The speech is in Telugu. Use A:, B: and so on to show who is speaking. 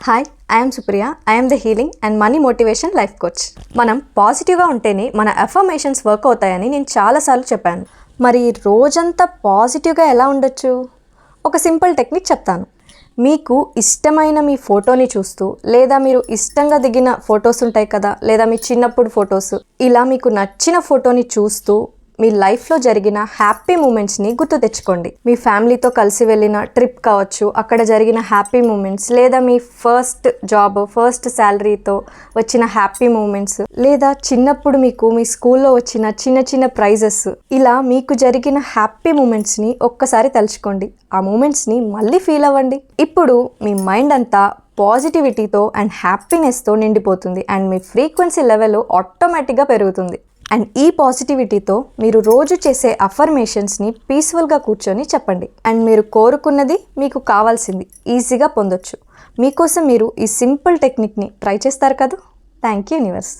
A: Hi, I'm Supriya. I'm the healing and money motivation life coach. మనం పాజిటివ్గా ఉంటేనే మన అఫర్మేషన్స్ వర్క్ అవుతాయని నేను చాలాసార్లు చెప్పాను. మరి రోజంతా పాజిటివ్గా ఎలా ఉండొచ్చు? ఒక సింపుల్ టెక్నిక్ చెప్తాను. మీకు ఇష్టమైన మీ ఫోటోని చూస్తూ, లేదా మీరు ఇష్టంగా దిగిన ఫొటోస్ ఉంటాయి కదా, లేదా మీ చిన్నప్పుడు ఫొటోస్, ఇలా మీకు నచ్చిన ఫోటోని చూస్తూ మీ లైఫ్లో జరిగిన హ్యాపీ మూమెంట్స్ని గుర్తు తెచ్చుకోండి. మీ ఫ్యామిలీతో కలిసి వెళ్ళిన ట్రిప్ కావచ్చు, అక్కడ జరిగిన హ్యాపీ మూమెంట్స్, లేదా మీ ఫస్ట్ జాబ్, ఫస్ట్ శాలరీతో వచ్చిన హ్యాపీ మూమెంట్స్, లేదా చిన్నప్పుడు మీకు మీ స్కూల్లో వచ్చిన చిన్న చిన్న ప్రైజెస్, ఇలా మీకు జరిగిన హ్యాపీ మూమెంట్స్ని ఒక్కసారి తలుచుకోండి. ఆ మూమెంట్స్ని మళ్ళీ ఫీల్ అవ్వండి. ఇప్పుడు మీ మైండ్ అంతా పాజిటివిటీతో అండ్ హ్యాపీనెస్తో నిండిపోతుంది అండ్ మీ ఫ్రీక్వెన్సీ లెవెల్ ఆటోమేటిక్గా పెరుగుతుంది. అండ్ ఈ పాజిటివిటీతో మీరు రోజు చేసే అఫర్మేషన్స్ని పీస్ఫుల్గా కూర్చొని చెప్పండి. అండ్ మీరు కోరుకున్నది, మీకు కావాల్సింది ఈజీగా పొందొచ్చు. మీకోసం మీరు ఈ సింపుల్ టెక్నిక్ని ట్రై చేస్తారు కదా. Thank you universe.